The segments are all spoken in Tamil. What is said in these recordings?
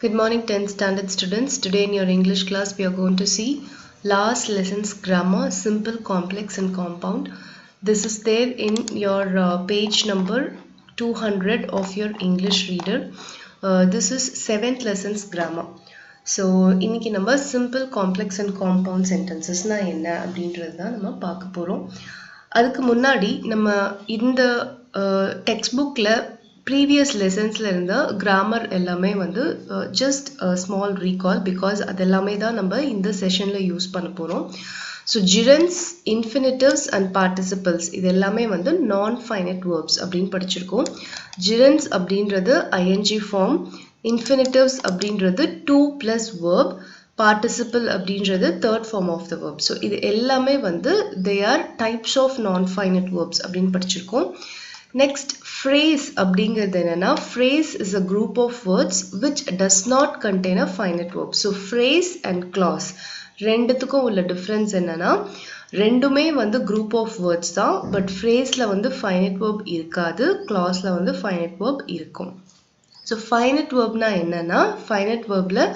Good morning 10th standard students. Today in your English class we are going to see last lessons grammar, simple, complex and compound. This is there in your page number 200 of your English reader. This is 7th lessons grammar. So இன்னைக்கு நம்ம simple, complex and compound sentences na என்ன அப்படின்றது தான் நம்ம பார்க்க போறோம். அதுக்கு முன்னாடி நம்ம இந்த textbookல previous lessons la irundha grammar ellame vandu just a small recall because adellame da namba indha session la use panna porom. So gerunds, infinitives and participles இது எல்லாமே வந்து non finite verbs அப்படினு படிச்சிருக்கோம். gerunds அப்படின்றது ing form, infinitives அப்படின்றது to plus verb, participle அப்படின்றது third form of the verb. So இது எல்லாமே வந்து they are types of non finite verbs அப்படினு படிச்சிருக்கோம். Next, phrase அப்படிங்கிறது என்னன்னா phrase is a group of words which does not contain a finite verb. So phrase and clause ரெண்டுத்துக்கும் உள்ள difference என்னன்னா ரெண்டுமே வந்து group of words தான், but phraseல வந்து finite verb இருக்காது, clauseல வந்து finite verb இருக்கும். So finite verbனா என்னன்னா finite verbல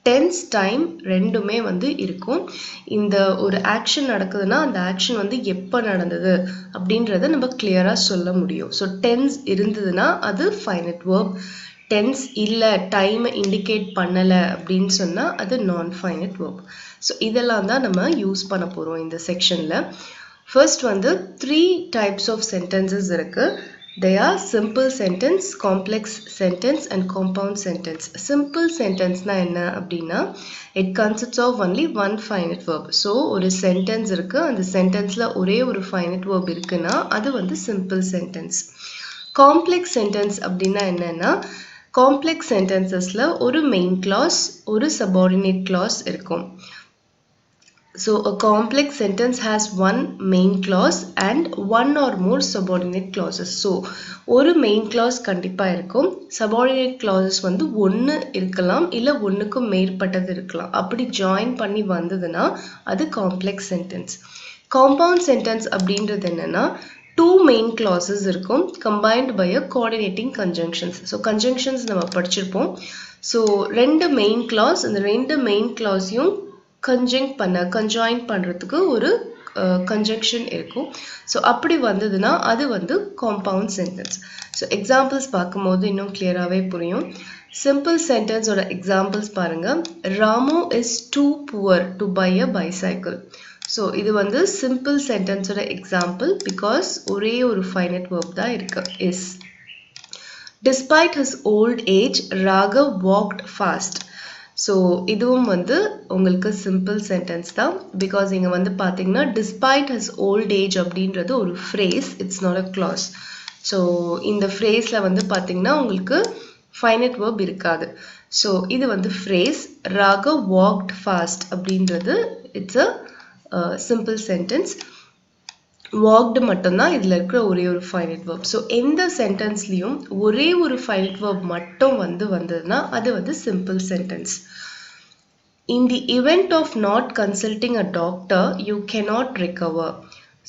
tense time ரெண்டுமே வந்து இருக்கும். இந்த ஒரு action நடக்குதுன்னா அந்த action வந்து எப்ப நடந்தது அப்படின்றத நம்ம clear-ஆ சொல்ல முடியும். So tense இருந்ததுன்னா அது finite verb. tense இல்ல time indicate பண்ணல அப்படின்னு சொன்னா அது non finite verb. So இதெல்லாம் தான் நம்ம யூஸ் பண்ண போறோம் இந்த செக்ஷன்ல. First வந்து 3 types of sentences இருக்கு. They are simple sentence, complex sentence and compound sentence. Simple sentence na enna அப்படினா it consists of only one finite verb. So ஒரு sentence இருக்கு, அந்த sentenceல ஒரே ஒரு finite verb இருக்குன்னா அது வந்து simple sentence. Complex sentence அப்படினா என்னன்னா complex sentencesல ஒரு main clause, ஒரு subordinate clause இருக்கும். So a complex sentence has one main clause and one or more subordinate clauses. So ஒரு main clause கண்டிப்பா இருக்கும், subordinate clauses வந்து ஒன்னு இருக்கலாம் இல்ல ஒன்னுக்கு மேற்பட்டது இருக்கலாம். அப்படி join பண்ணி வந்ததுன்னா அது complex sentence. Compound sentence அப்படின்றது என்னன்னா two main clauses இருக்கும் combined by a coordinating conjunctions. So conjunctions நம்ம படிச்சிருப்போம். So ரெண்டு main clause, இந்த ரெண்டு main clauseயும் conjoin பண்றதுக்கு ஒரு conjunction இருக்கும். So அப்படி வந்ததுன்னா அது வந்து compound sentence. So examples பார்க்கும்போது இன்னும் clear-ஆவே புரியும். Simple sentence ஓட examples பாருங்க. Ramu is too poor to buy a bicycle. So இது வந்து simple sentence ஓட example because ஒரே ஒரு finite verb தான் இருக்கு, is. Despite his old age, Raghav walked fast. So இதுவும் வந்து உங்களுக்கு simple sentence தான் because இங்க வந்து பாத்தீங்கன்னா despite his old age அப்படின்றது ஒரு phrase, it's not a clause. So இந்த phraseல வந்து பாத்தீங்கன்னா உங்களுக்கு finite verb இருக்காது. So இது வந்து phrase. Raghav walked fast அப்படின்றது it's a simple sentence. walked மட்டும்தான் இதுல இருக்கிற ஒரே ஒரு finite verb. So எந்த sentenceலயும் ஒரே ஒரு finite verb மட்டும் வந்ததுன்னா அது வந்து simple sentence. In the event of not consulting a doctor, you cannot recover.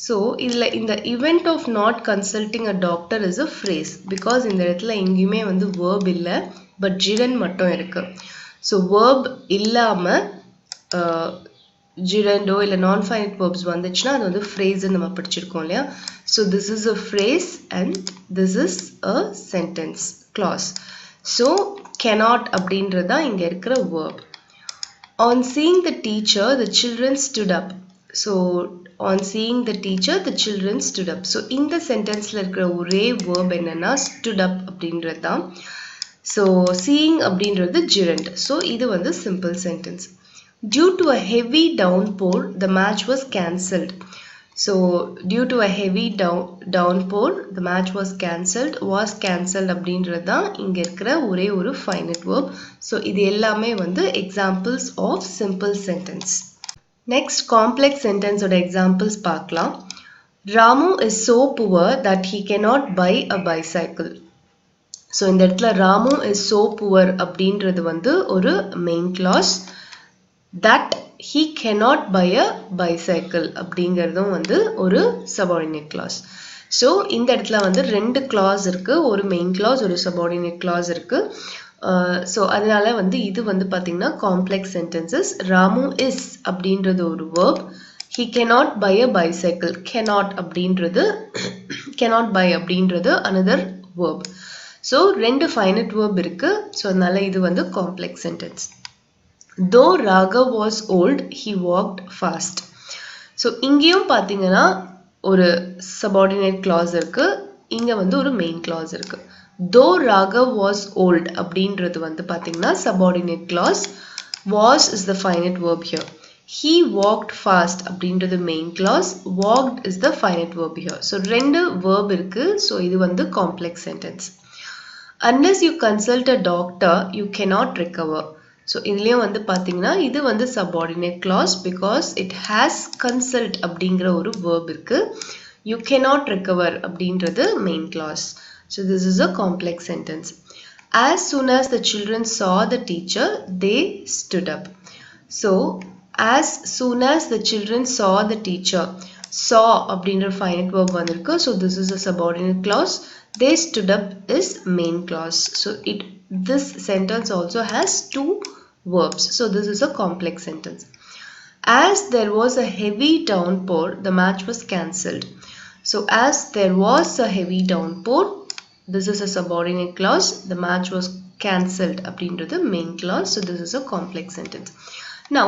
So இதுல இந்த event of not consulting a doctor is a phrase because இந்த இடத்துல எங்கேயுமே வந்து verb இல்ல but gerund மட்டும் இருக்கு. So verb இல்லாம gerund-ஓ இல்ல non-finite verbs வந்துச்சுன்னா அது வந்து phrase நம்ம படிச்சிருக்கோம் இல்லையா. So this is a phrase and this is a sentence, clause. So cannot அப்படின்றதா இங்க இருக்கிற verb. On seeing the teacher, the children stood up. So on seeing the teacher, the children stood up. So இந்த sentenceல இருக்கிற ஒரே verb என்னன்னா stood up அப்படின்றதா. So seeing அப்படின்றது gerund. So இது வந்து simple sentence. Due to a heavy downpour, the match was cancelled. So due to a heavy downpour, the match was cancelled அப்படின்றது தான் இங்க இருக்கிற ஒரே ஒரு finite verb. So இது எல்லாமே வந்து examples of simple sentence. Next, complex sentence ஓட examples பார்க்கலாம். Ramu is so poor that he cannot buy a bicycle. So இந்த இடத்துல Ramu is so poor அப்படின்றது வந்து ஒரு main clause. That he cannot buy a bicycle அப்படிங்கிறதும் வந்து ஒரு subordinate clause. So இந்த இடத்துல வந்து ரெண்டு clause இருக்கு, ஒரு main clause ஒரு subordinate clause இருக்கு. ஸோ அதனால வந்து இது வந்து பார்த்தீங்கன்னா காம்ப்ளெக்ஸ் சென்டென்சஸ். ராமு இஸ் அப்படின்றது ஒரு verb. He cannot buy a bicycle. Cannot அப்படின்றது cannot buy அப்படின்றது another verb. ஸோ ரெண்டு finite verb இருக்கு. ஸோ அதனால இது வந்து complex sentence. Though Raghav was old, he walked fast. So இங்கேயும் பார்த்தீங்கன்னா ஒரு subordinate clause இருக்கு, இங்க வந்து ஒரு main clause இருக்கு. Though Raghav was old அப்படின்றது வந்து பார்த்தீங்கன்னா subordinate clause. Was is the finite verb here. He walked fast அப்படின்றது main clause. Walked is the finite verb here. So ரெண்டு verb இருக்கு. So இது வந்து complex sentence. Unless you consult a doctor, you cannot recover. So இதுலயும் வந்து பார்த்தீங்கன்னா இது வந்து subordinate clause because it has consult அப்படிங்கிற ஒரு verb இருக்கு. You cannot recover அப்படின்றது main clause. So this is a complex sentence. As soon as the children saw the teacher, they stood up. So as soon as the children saw the teacher, saw அப்படின்ற finite verb வந்திருக்கு. So this is a subordinate clause. They stood up is main clause. So this sentence also has two verbs. So this is a complex sentence. As there was a heavy downpour, the match was cancelled. So as there was a heavy downpour, this is a subordinate clause. The match was cancelled அப்படின்றது main clause. So this is a complex sentence. Now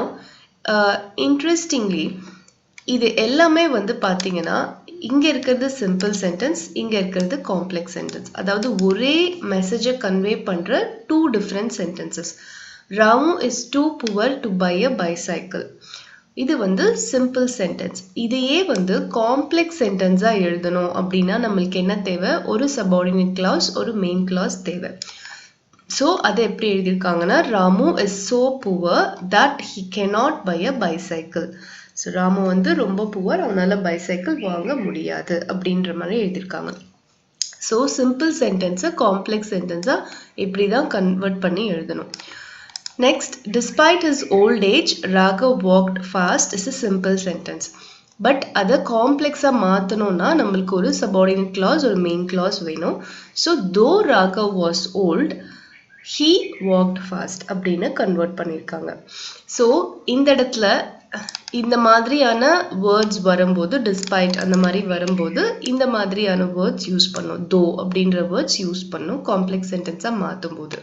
interestingly இது எல்லாமே வந்து பார்த்தீங்கன்னா இங்க இருக்கிறது simple sentence, இங்க இருக்கிறது complex sentence. அதாவது ஒரே மெசேஜை கன்வே பண்ற two different sentences. Ramu is too poor to buy a bicycle. இது வந்து simple sentence. இதையே வந்து complex sentence எழுதணும் அப்படின்னா நம்மளுக்கு என்ன தேவை? ஒரு subordinate clause, ஒரு main clause தேவை. So அதை எப்படி எழுதியிருக்காங்கன்னா Ramu is so poor that he cannot buy a bicycle. So Ramu வந்து ரொம்ப poor, அவனால bicycle வாங்க முடியாது அப்படின்ற மாதிரி எழுதியிருக்காங்க. So simple sentence complex sentence இப்படி தான் convert பண்ணி எழுதணும். Next, despite his old age, Raghav walked fast is a simple sentence. But அதை காம்ப்ளெக்ஸா மாத்தணும்னா நம்மளுக்கு ஒரு subordinate clause, ஒரு main clause வேணும். So though Raghav was old, he walked fast அப்படின்னு convert பண்ணிருக்காங்க. So இந்த இடத்துல இந்த மாதிரியான words வரும்போது, despite அந்த மாதிரி வரும்போது இந்த மாதிரியான words யூஸ் பண்ணும். though அப்படின்ற words யூஸ் பண்ணும் complex sentence மாத்தும் போது.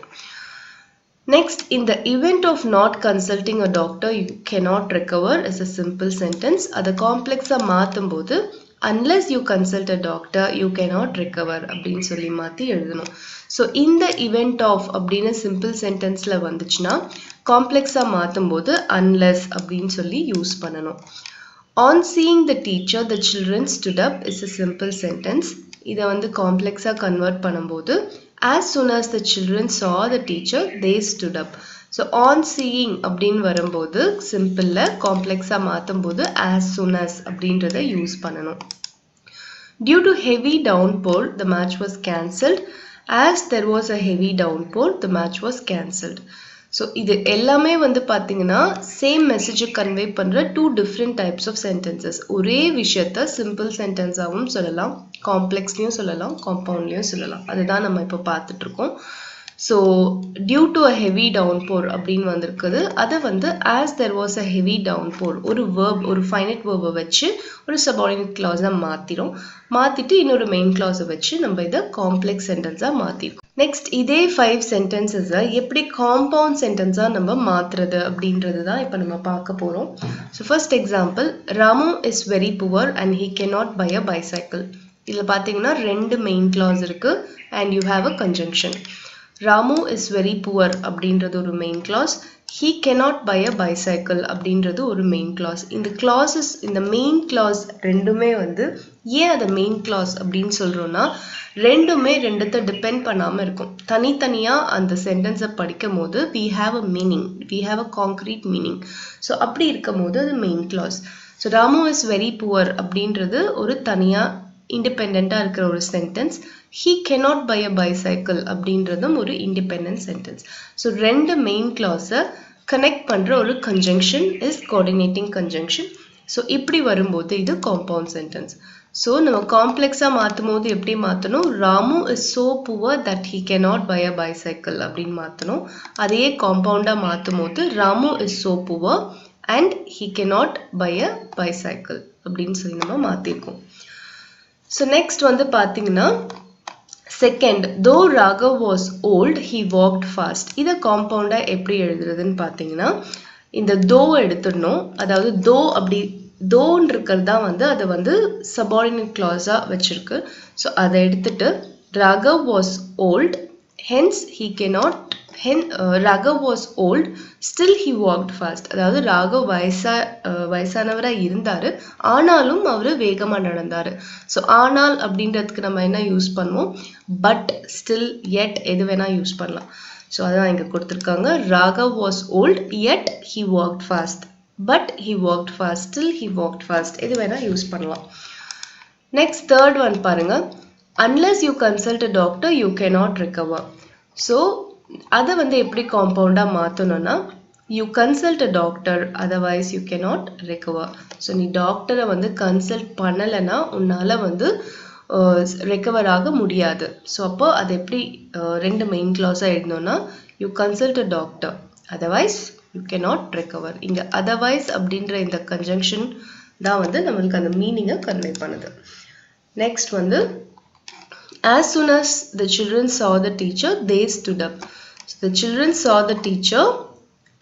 Next, in the event of not consulting a doctor, you cannot recover is a simple sentence. அதை காம்ப்ளெக்ஸா மாத்தும் போது unless you consult a doctor, you cannot recover அப்படின்னு சொல்லி மாத்தி எழுதணும். So இந்த event of அப்படின்னு simple sentenceல வந்துச்சுன்னா காம்ப்ளெக்ஸா மாத்தும் போது unless அப்படின்னு சொல்லி யூஸ் பண்ணணும். On seeing the teacher, the children stood up is a simple sentence. இதை வந்து காம்ப்ளெக்ஸா கன்வெர்ட் பண்ணும்போது as soon as the children saw the teacher, they stood up. So on seeing அப்படின்னு வரும்போது சிம்பிள்ல காம்ப்ளெக்ஸா மாத்தும் போது as soon as அப்படின்றத யூஸ் பண்ணணும். Due to heavy downpour, the match was cancelled. As there was a heavy downpour, the match was cancelled. So இது எல்லாமே வந்து பார்த்தீங்கன்னா சேம் மெசேஜை கன்வே பண்ற two different types of sentences. ஒரே விஷயத்த simple sentence ஆவும் சொல்லலாம், காம்ப்ளெக்ஸ்லயும் சொல்லலாம், காம்பவுண்ட்லயும் சொல்லலாம். அதுதான் நம்ம இப்போ பார்த்துட்டு இருக்கோம். So due to a heavy downpour அப்படின்னு வந்திருக்குது. அதை வந்து as there was a heavy downpour ஒரு verb, ஒரு finite verb வச்சு ஒரு subordinate clause மாத்திட்டு இன்னொரு main clause வச்சு நம்ம இதை complex sentence மாத்திருக்கோம். Next, இதே 5 sentences எப்படி compound sentence நம்ம மாத்துறது அப்படின்றது தான் இப்போ நம்ம பார்க்க போறோம். So first example, Ramu is very poor and he cannot buy a bicycle. இதுல பாத்தீங்கன்னா ரெண்டு main clause இருக்கு and you have a conjunction. Ramu is very poor அப்படின்றது ஒரு main clause. He cannot buy a bicycle அப்படின்றது ஒரு main clause. இந்த clauses, இந்த main clause ரெண்டுமே வந்து ஏன் அதை main clause அப்படின்னு சொல்றோம்னா ரெண்டுமே ரெண்டத்தை டிபெண்ட் பண்ணாம இருக்கும். தனித்தனியா அந்த சென்டென்ஸை படிக்கும் போது we have a meaning, we have a concrete meaning. So அப்படி இருக்கும் போது அது main clause. So Ramu is very poor அப்படின்றது ஒரு தனியா இண்டிபெண்டா இருக்கிற ஒரு sentence. He cannot buy a bicycle அப்படின்றதும் ஒரு இண்டிபெண்டன்ட் சென்டென்ஸ். ஸோ ரெண்டு மெயின் கிளாஸை கனெக்ட் பண்ற ஒரு conjunction is coordinating conjunction. So இப்படி வரும்போது இது காம்பவுண்ட் சென்டென்ஸ். ஸோ நம்ம காம்ப்ளெக்ஸாக மாற்றும் போது எப்படி மாற்றணும், Ramu is so poor that he cannot buy a bicycle அப்படின்னு மாற்றணும். அதையே காம்பவுண்டாக மாற்றும் போது Ramu is so poor and he cannot buy a bicycle அப்படின்னு சொல்லி நம்ம மாற்றிருக்கோம். ஸோ நெக்ஸ்ட் வந்து பார்த்தீங்கன்னா second, though Raghav was old he walked fast. இதை காம்பவுண்டாக எப்படி எழுதுறதுன்னு பார்த்தீங்கன்னா இந்த தோ எடுத்துடணும். அதாவது தோ அப்படி தோன்னு இருக்கிறது தான் வந்து அதை வந்து சபார்டினேட் கிளாஸாக வச்சிருக்கு. ஸோ அதை எடுத்துட்டு Raghav was old hence he cannot Raghav was old still he walked fast. அதாவது ராகவ் வயசானவராக இருந்தார், ஆனாலும் அவர் வேகமாக நடந்தார். ஸோ ஆனால் அப்படின்றதுக்கு நம்ம என்ன யூஸ் பண்ணுவோம், பட், ஸ்டில், எட் எது வேணால் யூஸ் பண்ணலாம். ஸோ அதான் இங்கே கொடுத்துருக்காங்க. Raghav was old yet he walked fast, but he walked fast, still he walked fast எது வேணால் யூஸ் பண்ணலாம். நெக்ஸ்ட் தேர்ட் ஒன் பாருங்க, unless you consult a doctor you cannot recover. So அதை வந்து எப்படி காம்பவுண்டாக மாற்றணும்னா you consult a doctor otherwise you cannot recover. So நீ டாக்டரை வந்து கன்சல்ட் பண்ணலைன்னா உன்னால் வந்து ரெக்கவர் ஆக முடியாது. ஸோ அப்போ அது எப்படி ரெண்டு மெயின் கிளாஸாக எழுதணும்னா you consult a doctor otherwise you cannot recover. இங்கே அதர்வைஸ் அப்படின்ற இந்த கன்ஜங்ஷன் தான் வந்து நம்மளுக்கு அந்த மீனிங்கை கன்வே பண்ணுது. நெக்ஸ்ட் வந்து as soon as the children saw the teacher they stood up. So the children saw the teacher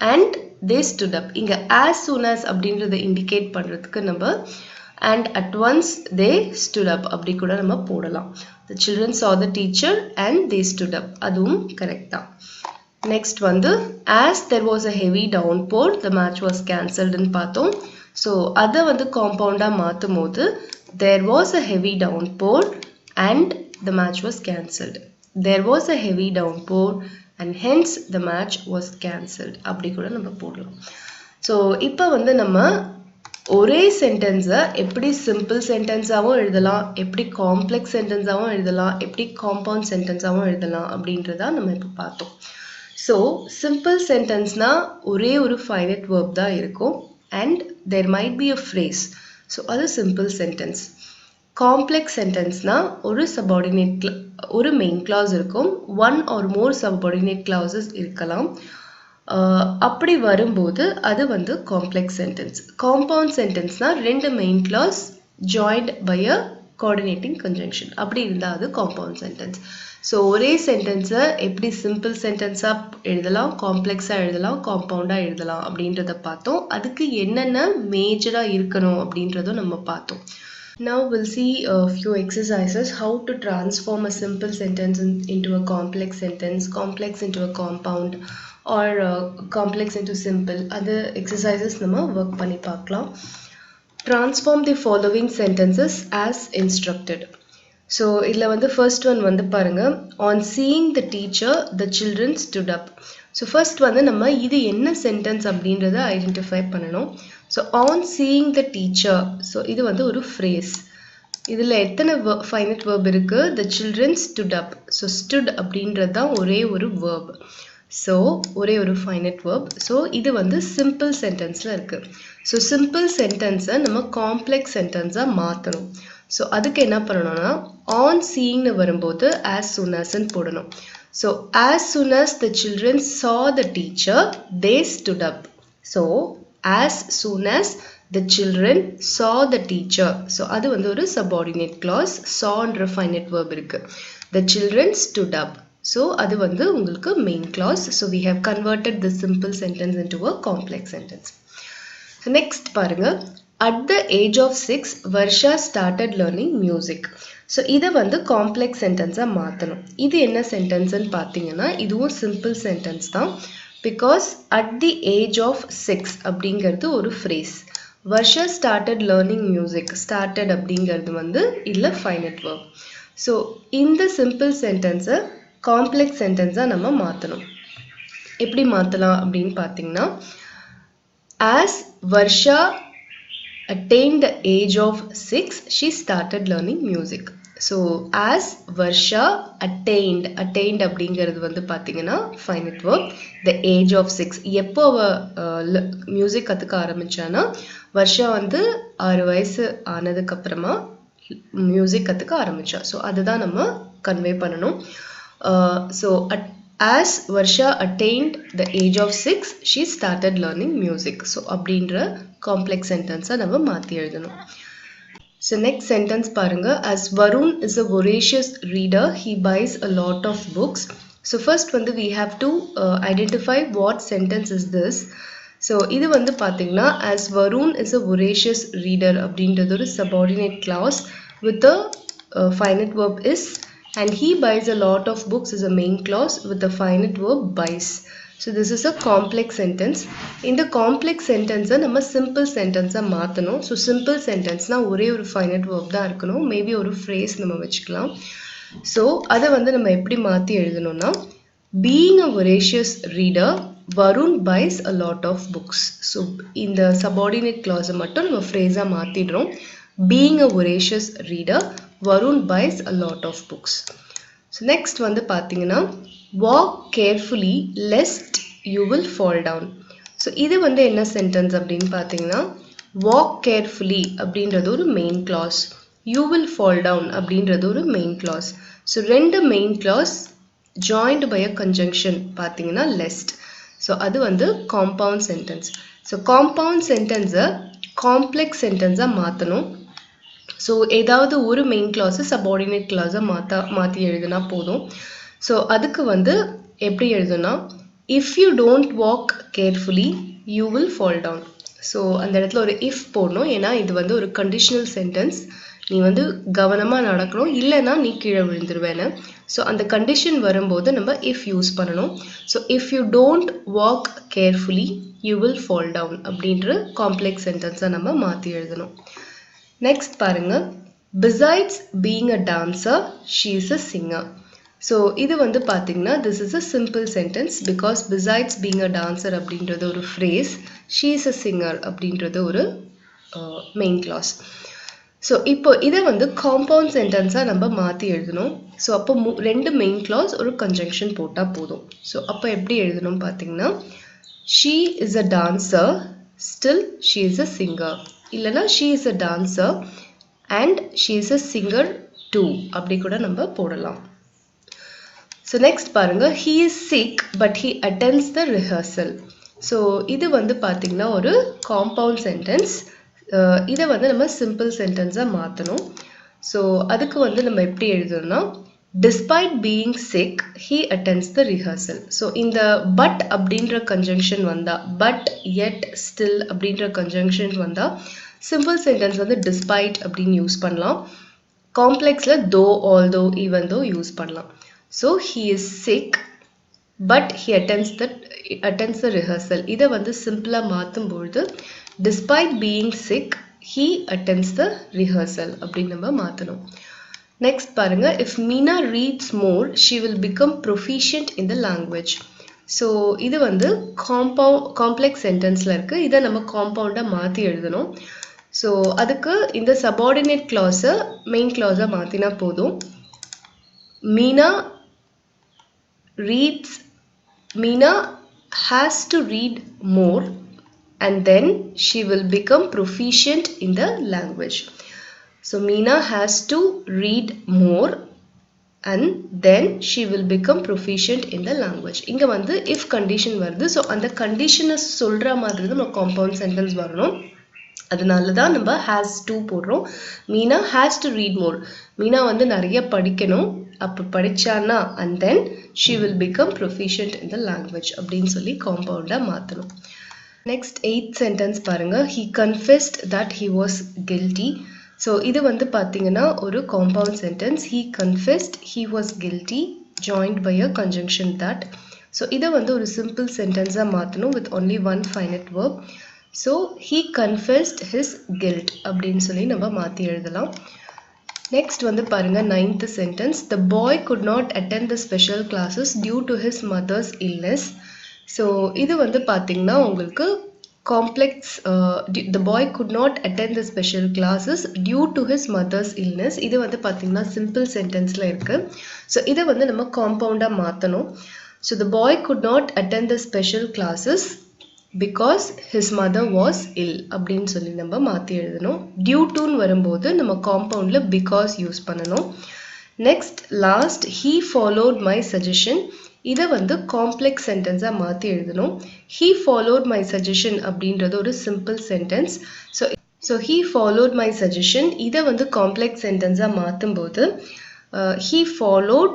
and they stood up. இங்க as soon as அப்படின்றத இண்டிகேட் பண்றதுக்கு நம்ம and at once they stood up அப்படி கூட நம்ம போடலாம். The children saw the teacher and they stood up. அதுவும் கரெக்ட் தான். நெக்ஸ்ட் வந்து as there was a heavy downpour the match was cancelled ன்னு பார்த்தோம். ஸோ அதை வந்து காம்பவுண்டாக மாற்றும் போது there was a heavy downpour and the match was cancelled. There was a heavy downpour and hence the match was cancelled அப்படி கூட நம்ம போடலாம். ஸோ இப்போ வந்து நம்ம ஒரே சென்டென்ஸை எப்படி சிம்பிள் சென்டென்ஸாகவும் எழுதலாம், எப்படி காம்ப்ளெக்ஸ் சென்டென்ஸாகவும் எழுதலாம், எப்படி காம்பவுண்ட் சென்டென்ஸாகவும் எழுதலாம் அப்படின்றதா நம்ம இப்போ பார்த்தோம். ஸோ சிம்பிள் சென்டென்ஸ்னால் ஒரே ஒரு ஃபைனைட் வேர்ப் தான் இருக்கும் and there might be a phrase. So அது சிம்பிள் சென்டென்ஸ். காம்ப்ளெக்ஸ் சென்டென்ஸ்னால் ஒரு மெயின் கிளாஸ் இருக்கும், one or more subordinate clauses இருக்கலாம். அப்படி வரும்போது அது வந்து காம்ப்ளெக்ஸ் சென்டென்ஸ். காம்பவுண்ட் சென்டென்ஸ்னால் ரெண்டு main clause joined by a coordinating conjunction அப்படி இருந்தால் அது காம்பவுண்ட் சென்டென்ஸ். ஸோ ஒரே சென்டென்ஸை எப்படி சிம்பிள் சென்டென்ஸாக எழுதலாம், காம்ப்ளெக்ஸாக எழுதலாம், காம்பவுண்டாக எழுதலாம் அப்படின்றத பார்த்தோம். அதுக்கு என்னென்ன மேஜராக இருக்கணும் அப்படின்றதும் நம்ம பார்த்தோம். Now we'll see a few exercises how to transform a simple sentence into a complex sentence, complex into a compound or complex into simple. Other exercises நம்ம work பண்ணி பார்க்கலாம். Transform the following sentences as instructed. So இதில் வந்து first one வந்து பாருங்க, on seeing the teacher the children stood up. So first வந்து நம்ம இது என்ன சென்டென்ஸ் அப்படின்றத ஐடென்டிஃபை பண்ணணும். So on seeing the teacher, so இது வந்து ஒரு ஃப்ரேஸ். இதில் எத்தனை ஃபைனட் வேர்ப் இருக்குது, the children stood up. So stood அப்படின்றது தான் ஒரே ஒரு வேர்ப். ஸோ ஒரே ஒரு ஃபைனட் வேர்ப். ஸோ இது வந்து சிம்பிள் சென்டென்ஸில் இருக்குது. ஸோ சிம்பிள் சென்டென்ஸை நம்ம காம்ப்ளெக்ஸ் சென்டென்ஸாக மாற்றணும். ஸோ அதுக்கு என்ன பண்ணணும்னா ஆன் சீயிங்னு வரும்போது ஆஸ் சூன் ஆஸ்ன்னு போடணும். So as soon as the children saw the teacher, they stood up. So as soon as the children saw the teacher. So அது வந்து ஒரு subordinate clause. saw என்ற finite verb இருக்கு. The children stood up. So அது வந்து உங்களுக்கு main clause. So we have converted the simple sentence into a complex sentence. So next பாருங்க, at the age of 6, Varsha started learning music. So இதை வந்து காம்ப்ளெக்ஸ் சென்டென்ஸாக மாற்றணும். இது என்ன சென்டென்ஸ்ன்னு பார்த்தீங்கன்னா இதுவும் சிம்பிள் சென்டென்ஸ் தான். Because at the age of 6 அப்படிங்கிறது ஒரு phrase. Varsha started learning music. Started அப்படிங்கிறது வந்து இல்லை ஃபைனட் வேர்ப். ஸோ இந்த சிம்பிள் சென்டென்ஸை காம்ப்ளெக்ஸ் சென்டென்ஸாக நம்ம மாற்றணும். எப்படி மாற்றலாம் அப்படின்னு பார்த்தீங்கன்னா as Varsha attained the age of 6, she started learning music. So as Varsha attained அப்படிங்கிறது வந்து பார்த்தீங்கன்னா finite verb, the age of 6. எப்போ மியூசிக் கற்றுக்க ஆரம்பிச்சானா வர்ஷா வந்து 6 வயசு ஆனதுக்கப்புறமா மியூசிக் கற்றுக்க ஆரம்பித்தா. ஸோ அதுதான் நம்ம கன்வே பண்ணணும். So as Varsha attained the age of 6, she started learning music. So அப்படின்ற complex sentence நம்ம மாற்றி எழுதணும். So next sentence பாருங்க. As Varun is a voracious reader, he buys a lot of books. So first வந்து we have to identify what sentence is this. So இது வந்து பார்த்தீங்கன்னா as Varun is a voracious reader அப்படின்றது ஒரு subordinate clause with the finite verb is, and he buys a lot of books is a main clause with the finite verb buys. So this is a complex sentence. In the complex sentence நம்ம simple sentence மாற்றணும். So simple sentence ஒரே ஒரு finite verb தான் இருக்கணும். Maybe ஒரு phrase நம்ம வச்சுக்கலாம். So அதை வந்து நம்ம எப்படி மாற்றி எழுதணும்னா being a voracious reader, Varun buys a lot of books. So இந்த subordinate clause மட்டும் நம்ம phrase மாற்றிடுறோம். Being a voracious reader, Varun buys a lot of books. So next வந்து பார்த்தீங்கன்னா walk carefully lest you will fall down. So இது வந்து என்ன sentence அப்படின்னு பார்த்தீங்கன்னா walk carefully அப்படின்றது ஒரு main clause, you will fall down அப்படின்றது ஒரு main clause. So ரெண்டு main clause joined by a conjunction பார்த்தீங்கன்னா lest. So அது வந்து compound sentence. So compound sentence complex sentence மாற்றணும். ஸோ ஏதாவது ஒரு மெயின் கிளாஸை சபார்டினேட் கிளாஸை மாற்றி எழுதுனா போதும். ஸோ அதுக்கு வந்து எப்படி எழுதுனா if you don't walk carefully you will fall down. So அந்த இடத்துல ஒரு இஃப் போடணும், ஏன்னா இது வந்து ஒரு கண்டிஷனல் சென்டென்ஸ். நீ வந்து கவனமாக நடக்கணும், இல்லைன்னா நீ கீழே விழுந்துருவேன்னு. ஸோ அந்த கண்டிஷன் வரும்போது நம்ம இஃப் யூஸ் பண்ணணும். So if you don't walk carefully you will fall down அப்படின்ற காம்ப்ளெக்ஸ் சென்டென்ஸை நம்ம மாற்றி எழுதணும். Next பாருங்க, besides being a dancer, she is a singer. So இது வந்து பார்த்தீங்கன்னா this is a simple sentence because besides being a dancer அப்படின்றது ஒரு phrase, she is a singer அப்படின்றது ஒரு main clause. ஸோ இப்போ இதை வந்து காம்பவுண்ட் சென்டென்ஸாக நம்ம மாற்றி எழுதணும். ஸோ அப்போ ரெண்டு மெயின் கிளாஸ் ஒரு கன்ஜங்ஷன் போட்டால் போதும். ஸோ அப்போ எப்படி எழுதணும் பார்த்தீங்கன்னா she is a dancer, still she is a singer. இல்லைனா she is a dancer and she is a singer too அப்படி கூட நம்ம போடலாம். So next பாருங்க, he is sick but he attends the rehearsal. So இது வந்து பார்த்தீங்கன்னா ஒரு காம்பவுண்ட் சென்டென்ஸ். இதை வந்து நம்ம சிம்பிள் சென்டென்ஸாக மாற்றணும். ஸோ அதுக்கு வந்து நம்ம எப்படி எழுதணும்னா despite being sick he attends the rehearsal. So இந்த but அப்படின்ற conjunction வந்தா, but yet still அப்படின்ற conjunction வந்தா simple sentence வந்து despite அப்படின்னு யூஸ் பண்ணலாம். காம்ப்ளெக்ஸ்ல though, although, even though use பண்ணலாம். So he is sick but he attends the rehearsal. இதை வந்து சிம்பிளா மாற்றும் பொழுது despite being sick he attends the rehearsal அப்படின்னு நம்ம மாற்றணும். Next பாருங்க, if Meena reads more she will become proficient in the language. So இது வந்து காம்ப்ளெக்ஸ் சென்டென்ஸில் இருக்குது. இதை நம்ம காம்பவுண்டாக மாற்றி எழுதணும். ஸோ அதுக்கு இந்த சபார்டினேட் கிளாஸை மெயின் கிளாஸாக மாற்றினா போதும். Meena has to read more and then she will become proficient in the language. So Meena has to read more and then she will become proficient in the language. இங்க வந்து if condition வருது. ஸோ அந்த கண்டிஷனை சொல்கிற மாதிரி தான் நம்ம காம்பவுண்ட் சென்டென்ஸ் வரணும். அதனால தான் நம்ம has to போடுறோம். Meena has to read more. Meena வந்து நிறைய படிக்கணும். அப்போ படிச்சானா and then she will become proficient in the language அப்படின்னு சொல்லி காம்பவுண்டாக மாற்றணும். Next 8th sentence பாருங்க, he confessed that he was guilty. So இது வந்து பார்த்தீங்கன்னா ஒரு compound sentence. he confessed he was guilty joined by a conjunction that. So இதை வந்து ஒரு சிம்பிள் சென்டென்ஸாக மாற்றணும் with only one finite verb. So he confessed his guilt அப்படின்னு சொல்லி நம்ம மாற்றி எழுதலாம். நெக்ஸ்ட் வந்து பாருங்க 9th sentence, the boy could not attend the special classes due to his mother's illness. So இது வந்து பார்த்தீங்கன்னா உங்களுக்கு complex, the boy could not attend the special classes due to his mother's illness. இது வந்து பார்த்தீங்கன்னா சிம்பிள் சென்டென்ஸில் இருக்குது. ஸோ இதை வந்து நம்ம காம்பவுண்டாக மாற்றணும். So the boy could not attend the special classes because his mother was ill அப்படின்னு சொல்லி நம்ம மாற்றி எழுதணும். due to வரும்போது நம்ம காம்பவுண்டில் because யூஸ் பண்ணணும். Next last he followed my suggestion. இதை வந்து காம்ப்ளெக்ஸ் சென்டென்ஸாக மாற்றி எழுதணும். he followed my suggestion அப்படின்றது ஒரு simple sentence. So he followed my suggestion இதை வந்து காம்ப்ளெக்ஸ் சென்டென்ஸாக மாற்றும் போது he followed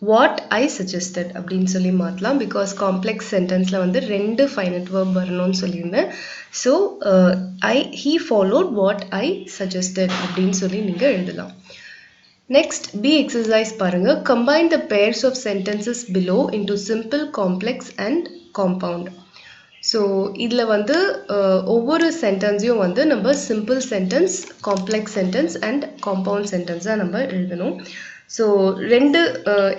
what I suggested அப்படின்னு சொல்லி மாற்றலாம். பிகாஸ் காம்ப்ளெக்ஸ் சென்டென்ஸில் வந்து 2 ஃபைனட் வேர்ப் வரணும்னு சொல்லியிருந்தேன். So he followed what I suggested அப்படின்னு சொல்லி நீங்கள் எழுதலாம். நெக்ஸ்ட் பி எக்ஸசைஸ் பாருங்க. Combine the pairs of sentences below into simple, complex and compound. So இதில் வந்து ஒவ்வொரு சென்டென்ஸையும் வந்து நம்ம simple sentence, complex sentence and compound சென்டென்ஸாக நம்ம எழுதணும். ஸோ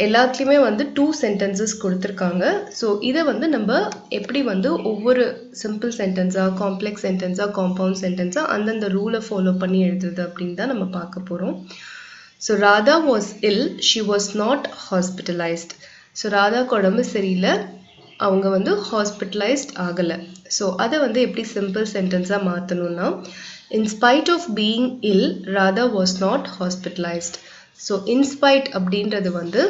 எல்லாத்துலேயுமே வந்து 2 சென்டென்சஸ் கொடுத்துருக்காங்க. ஸோ இதை வந்து நம்ம எப்படி வந்து ஒவ்வொரு சிம்பிள் சென்டென்ஸாக, காம்ப்ளெக்ஸ் சென்டென்ஸாக, காம்பவுண்ட் சென்டென்ஸாக அந்தந்த ரூலை ஃபாலோ பண்ணி எழுதுறது அப்படின்னு தான் நம்ம பார்க்க போகிறோம். So Radha was ill, she was not hospitalised. So ராதாக்கு உடம்பு சரியில்லை, அவங்க வந்து ஹாஸ்பிட்டலைஸ்ட் ஆகலை. ஸோ அதை வந்து எப்படி சிம்பிள் சென்டென்ஸாக மாற்றணும்னா, in spite of being ill Radha was not hospitalised. So in spite அப்படின்றது வந்து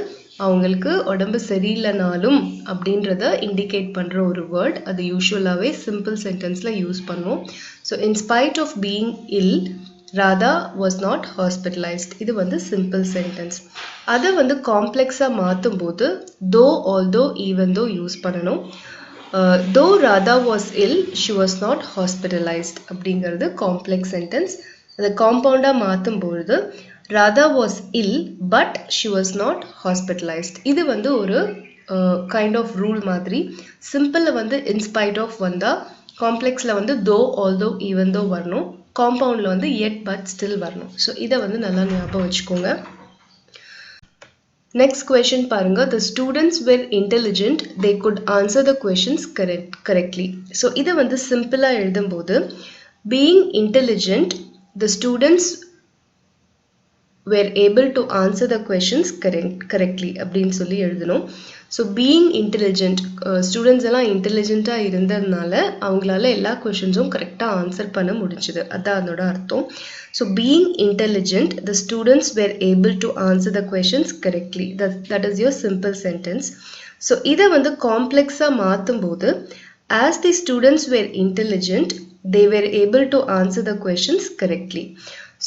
அவங்களுக்கு உடம்பு சரியில்லைனாலும் அப்படின்றத இண்டிகேட் பண்ணுற ஒரு வேர்ட். அது யூஸ்வலாகவே சிம்பிள் சென்டென்ஸில் யூஸ் பண்ணுவோம். So in spite of being ill Radha was not hospitalised. இது வந்து சிம்பிள் சென்டென்ஸ். அதை வந்து காம்ப்ளெக்ஸாக மாற்றும் போது தோ, ஆல்தோ, ஈவன் தோ யூஸ் பண்ணணும். Though Radha was ill, she was not hospitalised அப்படிங்கிறது காம்ப்ளெக்ஸ் சென்டென்ஸ். அதை காம்பவுண்டாக மாற்றும் பொழுது Radha was ill but she was not hospitalised. இது வந்து ஒரு கைண்ட் ஆஃப் ரூல் மாதிரி. சிம்பிளில் வந்து இன்ஸ்பைட் ஆஃப் வந்தால், காம்ப்ளெக்ஸில் வந்து தோ, ஆல்தோ, ஈவன் தோ வரணும். காம்பவுண்டில் வந்து எட், பட், ஸ்டில் வரணும். ஸோ இதை வந்து நல்லா ஞாபகம் வச்சுக்கோங்க. நெக்ஸ்ட் கொஷின் பாருங்க. த students were intelligent, they good answer the questions correctly. So இதை வந்து சிம்பிளாக எழுதும்போது being intelligent, the students were able to answer the questions correctly அப்படின்னு சொல்லி எழுதணும். ஸோ பீயிங் இன்டெலிஜென்ட், ஸ்டூடெண்ட்ஸ் எல்லாம் இன்டெலிஜென்ட்டாக இருந்ததுனால அவங்களால எல்லா கொஷின்ஸும் கரெக்டாக ஆன்சர் பண்ண முடிஞ்சுது. அதான் அதோட அர்த்தம். So being intelligent, the students were able to answer the questions correctly. That is your simple sentence. So இதை வந்து காம்ப்ளெக்ஸாக மாற்றும் போது as the students were intelligent, they were able to answer the questions correctly.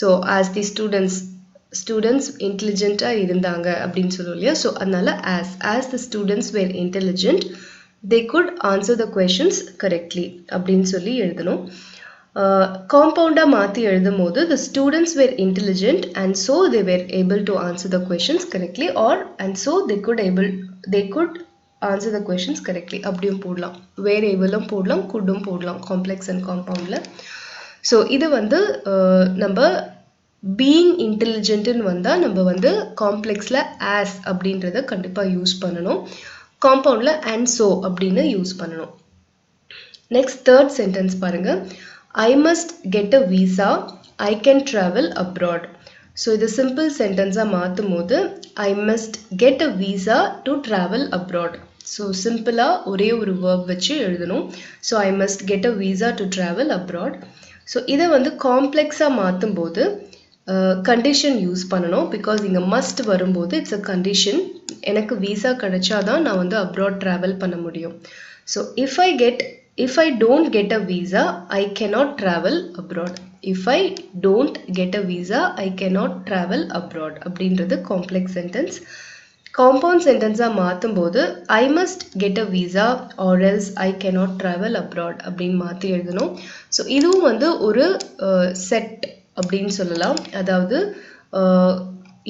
So as the students இன்டெலிஜென்ட்டாக இருந்தாங்க அப்படின்னு சொல்லுவோம் இல்லையா. ஸோ அதனால as the students were intelligent, they could answer the questions correctly அப்படின்னு சொல்லி எழுதணும். காம்பவுண்டாக மாற்றி எழுதும் போது the students were intelligent and so they were able to answer the questions correctly, or and so they could answer the questions correctly அப்படியும் போடலாம். வேறு ஏபிளும் போடலாம், குட்டும் போடலாம் காம்ப்ளெக்ஸ் அண்ட் காம்பவுண்டில். ஸோ இது வந்து நம்ம பீயிங் இன்டெலிஜென்ட்னு வந்தால் நம்ம வந்து காம்ப்ளெக்ஸில் ஆஸ் அப்படின்றத கண்டிப்பாக யூஸ் பண்ணணும். காம்பவுண்டில் அண்ட் ஸோ அப்படின்னு யூஸ் பண்ணணும். நெக்ஸ்ட் தேர்ட் சென்டென்ஸ் பாருங்கள். I must get a visa, I can travel abroad. So இது சிம்பிள் சென்டென்ஸாக மாற்றும் போது I must get a visa to travel abroad. So சிம்பிளாக ஒரே ஒரு வேர்ப் வச்சு எழுதணும். So I must get a visa to travel abroad. So இதை வந்து காம்ப்ளெக்ஸாக மாற்றும் போது கண்டிஷன் யூஸ் பண்ணணும். பிகாஸ் இங்கே மஸ்ட் வரும்போது இட்ஸ் அ கண்டிஷன். எனக்கு வீசா கிடைச்சாதான் நான் வந்து அப்ராட் ட்ராவல் பண்ண முடியும். So if I don't get a visa, I cannot travel abroad. If I don't get a visa, I cannot travel abroad அப்படின்றது காம்ப்ளெக்ஸ் சென்டென்ஸ். காம்பவுண்ட் சென்டென்ஸாக மாற்றும் போது I must get a visa or else I cannot travel abroad அப்படின்னு மாற்றி எழுதணும். ஸோ இதுவும் வந்து ஒரு செட் அப்படின்னு சொல்லலாம். அதாவது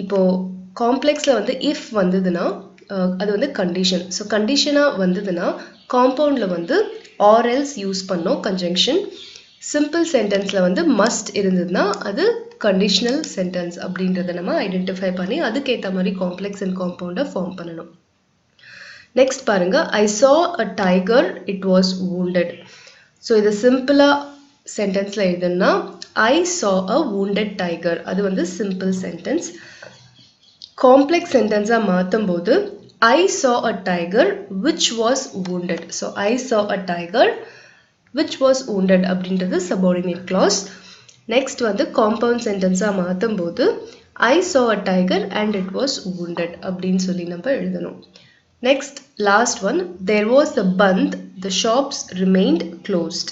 இப்போது காம்ப்ளெக்ஸில் வந்து இஃப் வந்ததுன்னா அது வந்து கண்டிஷன். ஸோ கண்டிஷனாக வந்ததுன்னா காம்பவுண்டில் வந்து ஆர் எல்ஸ் யூஸ் பண்ணோம் கன்ஜங்ஷன். சிம்பிள் சென்டென்ஸில் வந்து மஸ்ட் இருந்ததுன்னா அது கண்டிஷனல் சென்டென்ஸ் அப்படின்றத நம்ம ஐடென்டிஃபை பண்ணி அதுக்கேற்ற மாதிரி காம்ப்ளெக்ஸ் அண்ட் காம்பவுண்டை ஃபார்ம் பண்ணணும். நெக்ஸ்ட் பாருங்க. ஐ saw a tiger, it was wounded. So இது சிம்பிளாக சென்டென்ஸில் எழுதுன்னா ஐ saw a wounded tiger. அது வந்து சிம்பிள் சென்டென்ஸ். காம்ப்ளெக்ஸ் சென்டென்ஸாக மாற்றும் போது I saw a tiger which was wounded. So I saw a tiger which was wounded அப்படின்றது subordinate clause. Next வந்து compound sentence மாத்தும் போது I saw a tiger and it was wounded அப்படின்னு சொல்லி நம்ம எழுதணும். Next, last one, there was a bandh, the shops remained closed.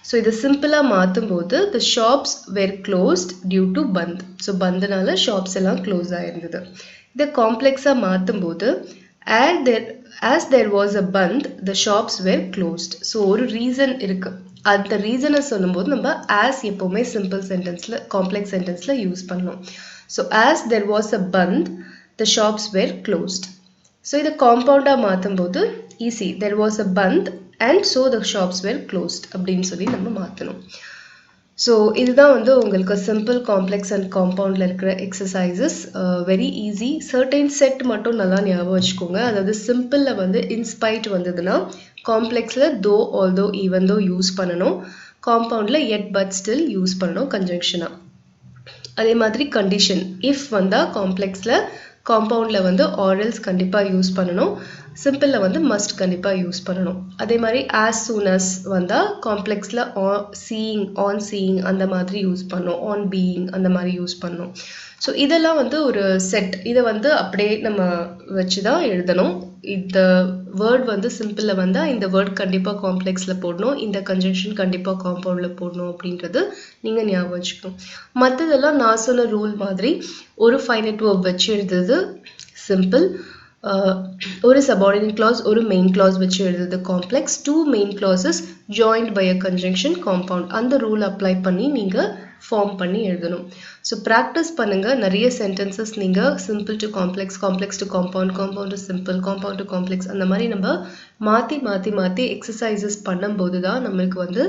So இது சிம்பிளா மாத்தும் போது the shops were closed due to bandh. So bandனால shops எல்லாம் close ஆயிருந்தது. இதை காம்ப்ளெக்ஸா மாத்தும் போது as there was a bandh, the shops were closed. So ஒரு ரீசன் இருக்கு. அந்த ரீசனை சொல்லும்போது நம்ம as எப்பவுமே சிம்பிள் சென்டென்ஸ்ல காம்ப்ளெக்ஸ் சென்டென்ஸ்ல யூஸ் பண்ணணும். So as there was a bandh, the shops were closed. So இதை காம்பவுண்டா மாத்தும் போது easy. There was a bandh and so the shops were closed அப்படின்னு சொல்லி நம்ம மாத்தணும். So இதுதான் வந்து உங்களுக்கு simple, complex and compoundல இருக்கிற exercises. Very easy. Certain set மட்டும் நல்லா ஞாபகம் வச்சுக்கோங்க. அதாவது simpleல வந்து in spite வந்ததுன்னா complexல though, although, even though use பண்ணணும். compoundல yet, but, still யூஸ் பண்ணணும் conjunctionஆ. அதே மாதிரி condition if வந்தா complexல compoundல வந்து or else கண்டிப்பா யூஸ் பண்ணணும். சிம்பிள்ல வந்து must கண்டிப்பா யூஸ் பண்ணணும். அதே மாதிரி as soon as வந்தா காம்ப்ளெக்ஸ்ல on seeing அந்த மாதிரி யூஸ் பண்ணணும். on being அந்த மாதிரி யூஸ் பண்ணணும். ஸோ இதெல்லாம் வந்து ஒரு செட். இதை வந்து அப்படியே நம்ம வச்சுதான் எழுதணும். இந்த வேர்ட் வந்து சிம்பிள்ல வந்தா இந்த வேர்ட் கண்டிப்பா காம்ப்ளெக்ஸ்ல போடணும். இந்த கன்ஜங்ஷன் கண்டிப்பா காம்பவுண்ட்ல போடணும் அப்படின்றது நீங்க ஞாபகம் வச்சுக்கணும். மற்றதெல்லாம் நான் சொன்ன ரூல் மாதிரி ஒரு ஃபைனைட் வேர்ப் வச்சு எழுதுறது சிம்பிள். ஒரு subordinate clause ஒரு main clause வச்சு எழுதுறது complex. Two main clauses joined by a conjunction compound. அந்த ரூல் அப்ளை பண்ணி நீங்க ஃபார்ம் பண்ணி எழுதணும். ஸோ ப்ராக்டிஸ் பண்ணுங்க. நிறைய சென்டென்சஸ் நீங்க simple to complex, complex to compound, compound to simple, compound to complex அந்த மாதிரி நம்ம மாற்றி எக்ஸசைசஸ் பண்ணும்போது தான் நம்மளுக்கு வந்து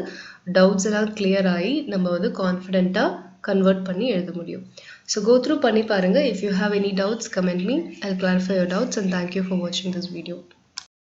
டவுட்ஸ் எல்லாம் கிளியர் ஆகி நம்ம வந்து கான்ஃபிடென்ட்டாக கன்வெர்ட் பண்ணி எழுத முடியும். So go through பண்ணி பாருங்க. If you have any doubts, comment me. I'll clarify your doubts and thank you for watching this video.